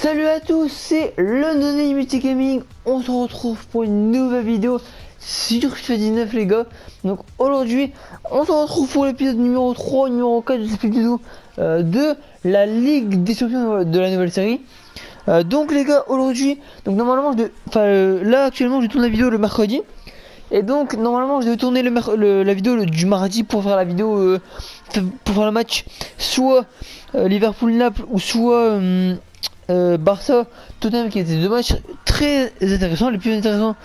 Salut à tous, c'est le Nonny Multi Gaming. On se retrouve pour une nouvelle vidéo sur FIFA 19 les gars. Donc aujourd'hui on se retrouve pour l'épisode numéro 3, numéro 4, je sais plus du tout, de la Ligue des Champions de la nouvelle série. Donc les gars, aujourd'hui, donc normalement là actuellement je tourne la vidéo le mercredi. Et donc normalement je devais tourner la vidéo du mardi pour faire la vidéo pour faire le match soit Liverpool-Naples ou soit Barça Tottenham, qui étaient deux matchs très intéressants, les plus intéressants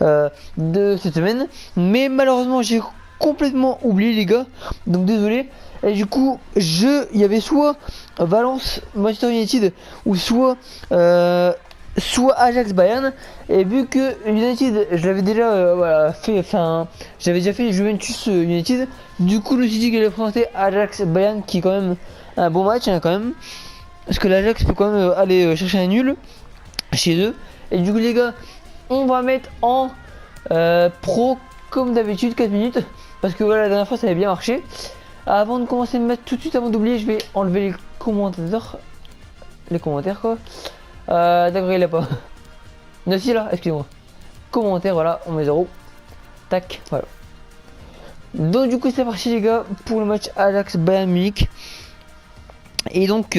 de cette semaine. Mais malheureusement j'ai complètement oublié les gars, donc désolé. Et du coup il y avait soit Valence Manchester United ou soit Ajax Bayern. Et vu que United je l'avais déjà j'avais déjà fait Juventus United, du coup je me suis dit qu'il allait présenter Ajax Bayern, qui est quand même un bon match hein, quand même, parce que l'Ajax peut quand même aller chercher un nul chez eux. Et du coup les gars, on va mettre en pro comme d'habitude 4 minutes, parce que voilà, la dernière fois ça avait bien marché. Avant de commencer à me mettre tout de suite, avant d'oublier, je vais enlever les commentaires quoi. D'accord, il est pas. Non, si là, excusez-moi. Commentaires, voilà, on met 0. Tac, voilà. Donc du coup c'est parti les gars pour le match Ajax Bayern Munich. Et donc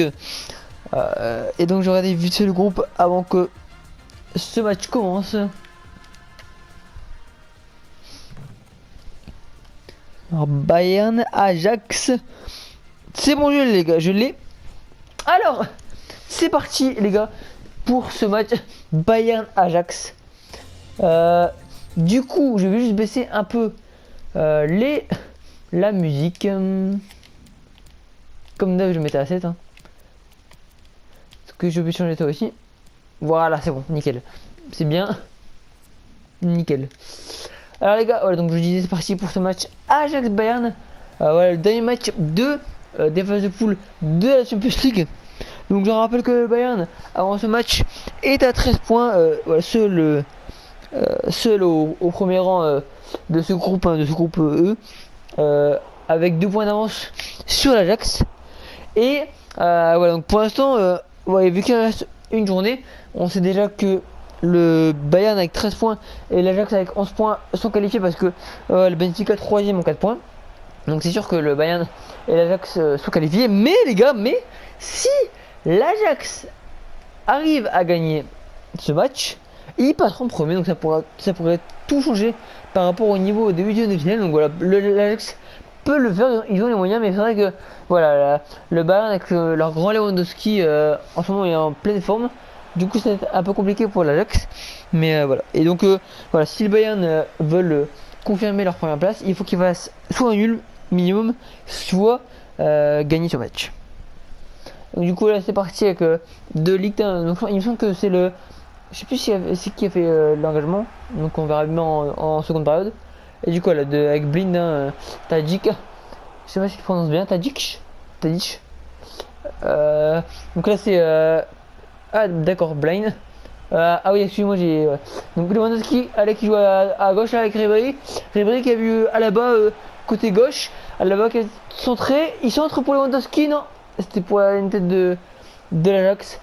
je regardais vite fait le groupe avant que ce match commence. Alors Bayern Ajax, c'est bon, je l'ai les gars, je l'ai. Alors c'est parti les gars pour ce match Bayern Ajax. Du coup je vais juste baisser un peu la musique. Comme d'hab je mettais à 7 hein. Est-ce que je peux changer ça aussi? Voilà, c'est bon, nickel. C'est bien. Nickel. Alors les gars, voilà, donc je vous disais c'est parti pour ce match Ajax Bayern. Voilà, le dernier match des phases de poule de la Champions League. Donc je rappelle que le Bayern avant ce match est à 13 points, voilà, seul au premier rang de ce groupe E, avec 2 points d'avance sur l'Ajax. Et voilà, donc pour l'instant ouais, vu qu'il reste une journée, on sait déjà que le Bayern avec 13 points et l'Ajax avec 11 points sont qualifiés, parce que le Benfica 3ème ont 4 points. Donc c'est sûr que le Bayern et l'Ajax sont qualifiés. Mais les gars, si l'Ajax arrive à gagner ce match, ils passeront premier. Donc ça pourrait tout changer par rapport au niveau des huitièmes de finale. Donc voilà, l'Ajax peut le faire, ils ont les moyens. Mais c'est vrai que voilà, le Bayern avec leur grand Lewandowski en ce moment est en pleine forme. Du coup c'est un peu compliqué pour l'Ajax. Mais voilà. Et donc voilà, si le Bayern veulent confirmer leur première place, il faut qu'ils fassent soit un nul minimum, soit gagner ce match. Donc du coup là c'est parti avec de Ligue 1. Donc il me semble que c'est le, je sais plus si c'est qui a fait l'engagement. Donc on verra bien en seconde période. Et du coup là avec Blind Tadic, je sais pas si je prononce bien, Tadic. Donc là c'est ah d'accord, Blind. Ah oui, excusez-moi, j'ai donc Lewandowski qui joue à gauche là, avec Ribéry qui a vu à là-bas côté gauche, à là-bas qui est centré, il centre pour Lewandowski, non, c'était pour une tête de l'Ajax.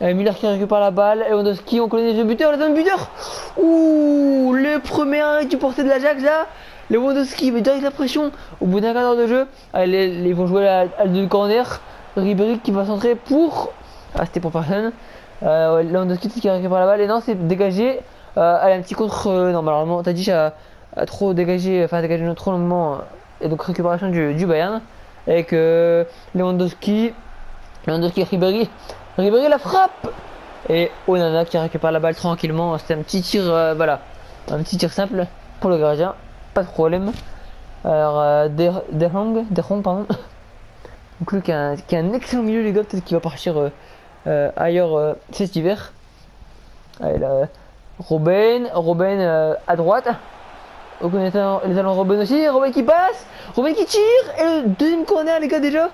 Müller qui récupère la balle, Lewandowski, on connaît le buteur, le buteur. Ouh, le premier arrêt du porté de l'Ajax là. Lewandowski met direct la pression au bout d'un quart d'heure de jeu. Allez, ils vont jouer à deux corner. Ribéry qui va centrer pour, ah c'était pour personne. Lewandowski qui récupère la balle, et non, c'est dégagé. Allez, un petit contre, non, malheureusement Tadic a trop dégagé, trop longuement, et donc récupération du Bayern avec Lewandowski, Ribéry la frappe, et Onana qui récupère la balle tranquillement. C'était un petit tir, voilà, un petit tir simple pour le gardien, pas de problème. Alors De Jong, pardon. Donc lui qui a un excellent milieu les gars, peut-être qu'il va partir ailleurs cet hiver. Allez là, Robben à droite. Donc on est les allons Robben aussi, Robben qui passe, Robben qui tire, et le deuxième corner les gars déjà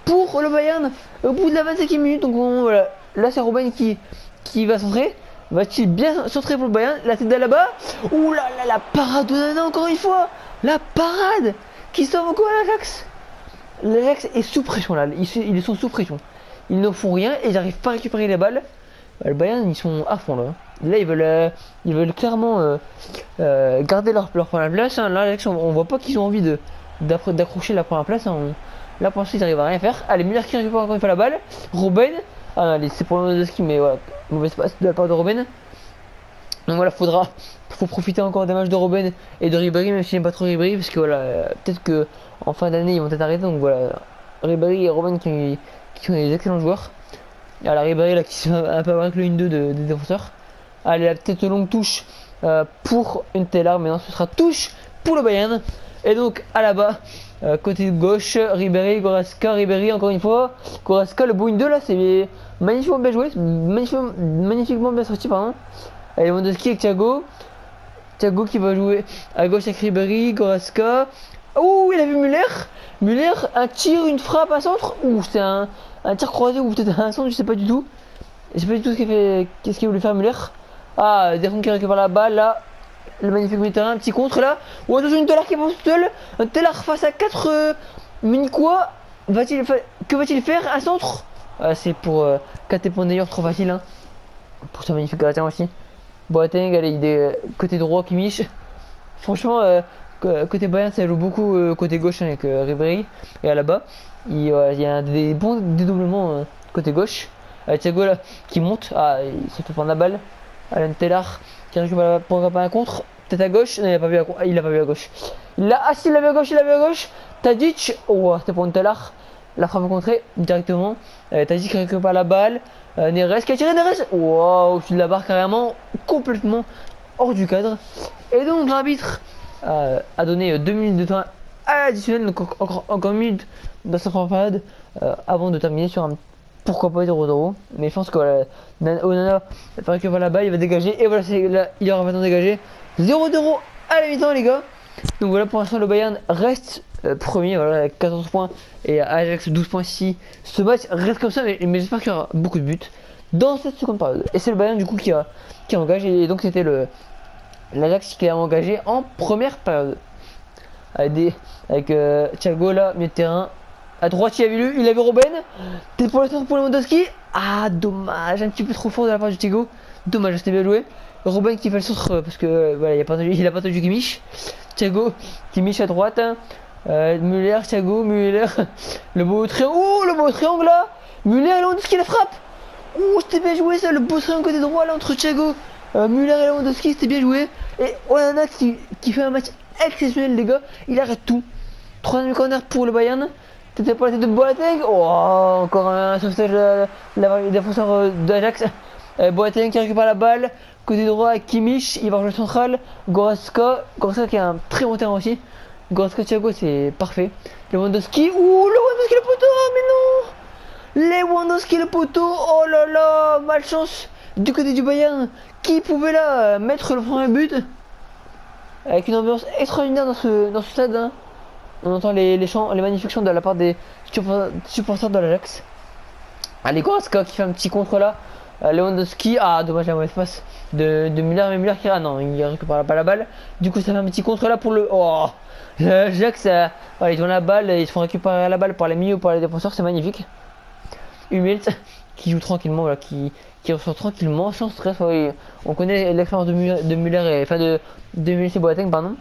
pour le Bayern au bout de la 25e minute. Donc voilà, là c'est Robben qui va centrer. Va-t-il bien centrer pour le Bayern? La tête de là-bas. Ouh là là, la parade de Nana encore une fois. La parade qui sauve encore l'Ajax. L'Ajax est sous pression là, ils sont sous pression. Ils ne font rien et ils n'arrivent pas à récupérer les balles. Le Bayern, ils sont à fond là. Là, ils veulent clairement garder leur première place. Hein. Là, on voit pas qu'ils ont envie d'accrocher la première place. Hein. Là, pour l'instant, ils arrivent à rien faire. Allez, Müller qui récupère encore une fois la balle. Robben. Ah non, allez, c'est pour le ski, mais voilà. Mauvaise passe de la part de Robben. Donc voilà, faut profiter encore des matchs de Robben et de Ribéry, même si j'aime pas trop Ribéry, parce que voilà, peut-être que en fin d'année, ils vont être arrêtés. Donc voilà, Ribéry et Robben qui sont des excellents joueurs. Il y a la Ribéry là qui se fait un peu avec le 1-2 des défenseurs. Allez, la petite longue touche pour une Tellar, mais non, ce sera touche pour le Bayern. Et donc à la bas, côté gauche, Ribéry, Goretzka, Ribéry encore une fois. Goretzka, le beau 1-2 là, c'est magnifiquement bien joué, magnifiquement bien sorti, pardon. Allez, Lewandowski avec Thiago. Thiago qui va jouer à gauche avec Ribéry, Goretzka. Ouh, il a vu Müller. Müller, un tir, une frappe, un centre. Ouh, c'était un tir croisé ou peut-être un centre, je sais pas du tout. Je sais pas du tout qu'est-ce qu'il voulait faire Müller. Ah, Derron qui récupère la balle là. Le magnifique milieu de terrain, un petit contre là. Ou attention, une Tellar qui pense tout seul. Un Tellar face à 4 Munichois. Que va-t-il faire? Un centre. C'est pour KT d'ailleurs, trop facile hein. Pour ce magnifique gardien aussi. Boateng, allez, il est côté droit qui miche. Franchement, côté Bayern, ça joue beaucoup côté gauche avec Ribéry. Et à là-bas, il y a des bons dédoublements côté gauche. Thiago là, qui monte. Ah, il se fait prendre la balle. Alan Tellar qui récupère pour un contre. Peut-être à gauche. Non, il a pas vu à gauche. Il l'a vu à gauche, il l'a vu à gauche. Tadic. Oh, c'était pour une Tellar. La frappe contrée directement. Tadic qui récupère la balle. Neres qui a tiré Neres. Wow, au-dessus de la barre carrément. Complètement hors du cadre. Et donc l'arbitre a donné 2 minutes de temps additionnel. Donc encore une minute dans sa première période. Avant de terminer sur un pourquoi pas 0-0. Mais je pense que voilà, Onana va récupérer la balle, il va dégager. Et voilà, là, il aura maintenant dégagé. 0-0 à la mi-temps les gars. Donc voilà, pour l'instant le Bayern reste premier, voilà, avec 14 points. Et Ajax 12 points si ce match reste comme ça. Mais j'espère qu'il y aura beaucoup de buts dans cette seconde période. Et c'est le Bayern du coup qui a engagé. Et donc c'était l'Ajax qui a engagé en première période. Avec Thiago là, milieu de terrain. À droite, il a vu Robben. T'es pour le centre pour Lewandowski. Ah, dommage, un petit peu trop fort de la part du Thiago. Dommage, c'était bien joué. Robben qui fait le centre parce que voilà, il a pas entendu Kimmich. Thiago, Kimmich à droite. Müller, Thiago, Müller. Le beau triangle là. Müller et Lewandowski la frappe. Oh, c'était bien joué ça, le beau triangle côté droit là entre Thiago, Müller et Lewandowski, c'était bien joué. Et Onana qui fait un match exceptionnel les gars. Il arrête tout. 3ème corner pour le Bayern. C'était pour la tête de Boateng. Oh, encore un sauvetage de défenseur d'Ajax. Boateng qui récupère la balle. Côté droit, Kimmich. Il va jouer central. Goretzka qui a un très bon terrain aussi. Goretzka, Thiago, c'est parfait. Lewandowski. Ouh, Lewandowski le poteau. Oh, mais non. Lewandowski le poteau. Oh là là. Malchance du côté du Bayern. Qui pouvait là mettre le premier but. Avec une ambiance extraordinaire dans ce stade. Hein. On entend les magnifiques chants de la part des supporters de l'Ajax. Allez, Goretzka qui fait un petit contre là. Lewandowski, ah dommage la mauvaise passe de Müller, mais Müller qui non, il récupère pas la balle. Du coup, ça fait un petit contre là pour le. Oh, l'Ajax, voilà, ils ont la balle, ils se font récupérer la balle par les milieux ou par les défenseurs, c'est magnifique. Hummels qui joue tranquillement, voilà, qui ressort tranquillement, sans stress. Ouais, on connaît l'expérience de Müller et enfin de Müller et Boateng, pardon.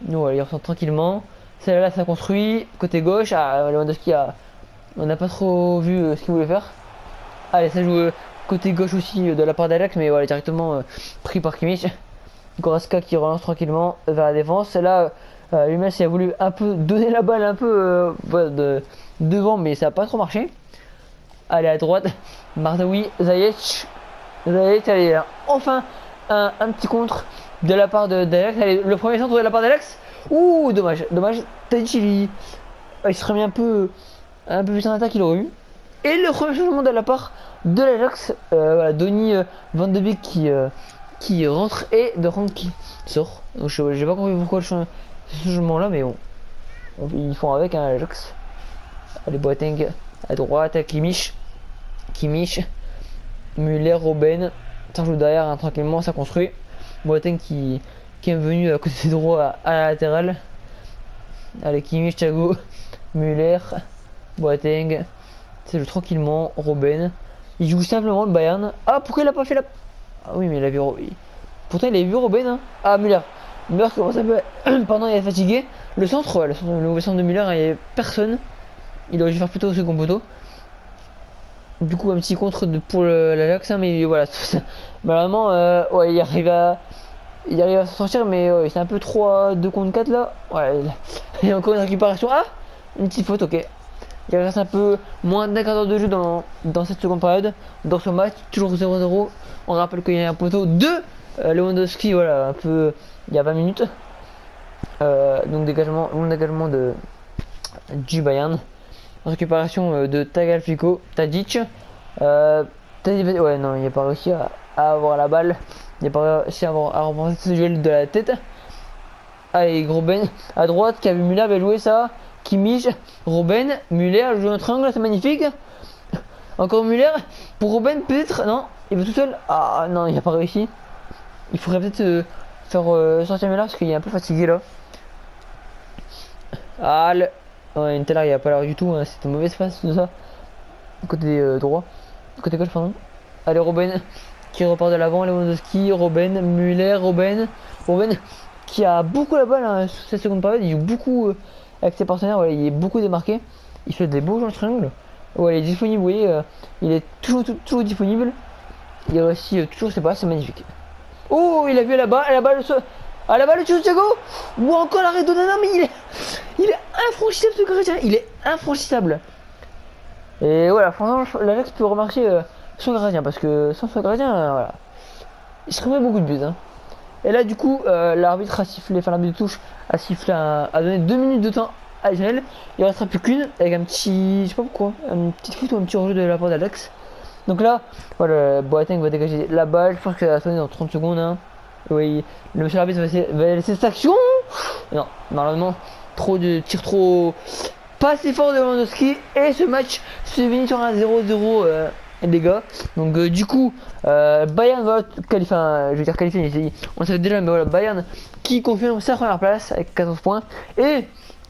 Donc voilà, il ressort tranquillement. Celle-là, ça construit. Côté gauche, Lewandowski on n'a pas trop vu ce qu'il voulait faire. Allez, ça joue côté gauche aussi de la part d'Ajax, mais voilà, directement pris par Kimmich. Goretzka qui relance tranquillement vers la défense. Là, Hummels a voulu un peu donner la balle un peu devant, mais ça n'a pas trop marché. Allez, à droite, Mardaoui, Ziyech, allez, enfin un petit contre de la part d'Ajax. Allez, le premier centre de la part d'Ajax. Ouh, dommage. Tadic, il se serait mis un peu plus en attaque, il aurait eu. Et le premier changement de la part de l'Ajax, voilà, Donny Van de Beek qui rentre et de Rang qui sort. Donc j'ai pas compris pourquoi ce changement là, mais bon, ils font avec hein, l'Ajax. Allez, Boateng à droite, Kimmich, Müller, Robben, ça joue derrière hein, tranquillement, ça construit. Boateng qui est venu à côté droit à la latérale. Allez, Kimmich, Thiago, Müller, Boateng, ça joue tranquillement, Robben. Il joue simplement le Bayern. Ah, pourquoi il a pas fait la... Ah oui, mais il a vu... Pourtant, il a vu Robben, hein. Ah, Müller. Müller commence un peu... Pardon, il est fatigué. Le centre, ouais, le mauvais centre de Müller, il n'y avait personne. Il aurait dû faire plutôt au second poteau. Du coup, un petit contre pour l'Ajax, hein, mais voilà. Malheureusement, ouais, il arrive à s'en sortir, mais ouais, c'est un peu 3-2 contre 4 là. Ouais, il y a encore une récupération. Ah, une petite faute, ok. Il reste un peu moins d'un quart d'heure de jeu dans cette seconde période. Dans ce match, toujours 0-0. On rappelle qu'il y a un poteau de Lewandowski, voilà, un peu il y a 20 minutes. Donc long dégagement du Bayern. Récupération de Tagliafico, Tadic. Ouais, non, il n'a pas réussi à avoir la balle. Il n'a pas réussi à remporter ce duel de la tête. Allez, Robben à droite, qui a vu Müller avait joué ça. Kimmich, Robben, Müller joue un triangle, c'est magnifique. Encore Müller. Pour Robben, peut-être. Non, il va tout seul. Ah non, il n'a pas réussi. Il faudrait peut-être faire sortir Müller parce qu'il est un peu fatigué là. Ah, ouais, Inter, il a pas l'air du tout. Hein. C'est une mauvaise face de ça. Côté droit. Côté gauche, pardon. Allez, Robben qui repart de l'avant. Lewandowski, Robben, Müller, Robben qui a beaucoup la balle hein, sur cette seconde période. Il joue beaucoup avec ses partenaires. Ouais, il est beaucoup démarqué. Il fait des beaux jeux en triangle. Ouais, il est disponible. Vous voyez, il est toujours disponible. Il réussit toujours ses passes. C'est magnifique. Oh, il a vu là-bas. La balle le Thiago. Ou encore l'arrêt de Nana. Mais il est infranchissable ce gardien. Il est infranchissable. Et voilà, franchement, l'Ajax peut remarquer son gardien. Parce que sans son gardien, voilà. Il se remet beaucoup de buts. Hein. Et là, du coup, l'arbitre a sifflé, enfin l'arbitre de touche a sifflé, a donné 2 minutes de temps additionnel. Il ne restera plus qu'une avec un petit, je sais pas pourquoi, une petite faute ou un petit hors-jeu de la part d'Alex. Donc là, voilà, Boateng va dégager la balle. Je pense que ça va sonner dans 30 secondes. Hein. Oui, le monsieur l'arbitre va laisser cette action. Non, normalement, tir trop, pas assez fort de Lewandowski. Et ce match se finit sur un 0-0. Les gars, donc du coup Bayern va qualifier, je veux dire qualifier, on savait déjà, mais voilà, Bayern qui confirme sa première place avec 14 points et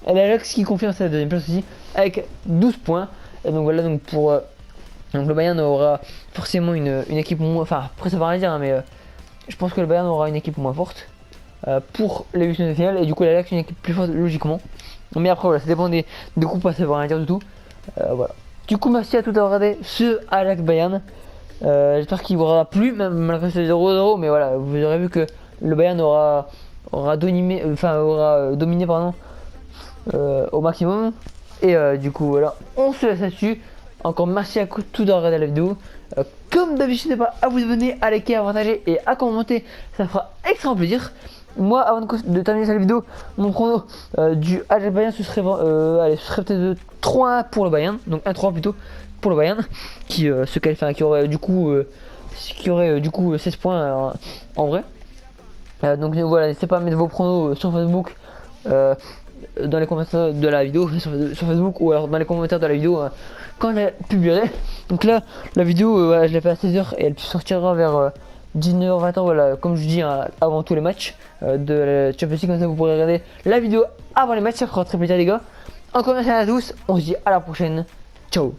l'Ajax qui confirme sa deuxième place aussi avec 12 points. Et donc voilà, donc donc le Bayern aura forcément une équipe moins, enfin après ça va rien dire hein, mais je pense que le Bayern aura une équipe moins forte pour les huitièmes de finale et du coup l'Ajax une équipe plus forte logiquement, mais après voilà, ça dépend des groupes, ça va rien dire du tout. Voilà. Du coup, merci à tous d'avoir regardé ce Ajax Bayern. J'espère qu'il vous aura plu, même malgré ce 0-0. Mais voilà, vous aurez vu que le Bayern aura dominé, pardon, au maximum. Et du coup, voilà, on se laisse là-dessus. Encore merci à tous d'avoir regardé la vidéo. Comme d'habitude, n'hésitez pas à vous abonner, à liker, à partager et à commenter. Ça fera extrêmement plaisir. Moi, avant de terminer cette vidéo, mon prono du Ajax Bayern ce serait peut-être de 3-1 pour le Bayern, donc 1-3 plutôt pour le Bayern, qui se qualifie, qui aurait du coup 16 points en vrai. Donc voilà, n'hésitez pas à mettre vos pronos sur Facebook, dans les commentaires de la vidéo, sur Facebook ou alors dans les commentaires de la vidéo quand je la publierai. Donc là, la vidéo, je l'ai fait à 16h et elle sortira vers 19h, 20h, voilà, comme je dis avant tous les matchs de la Champions League, comme ça vous pourrez regarder la vidéo avant les matchs, ça fera très plaisir les gars. Encore merci à tous, on se dit à la prochaine, ciao.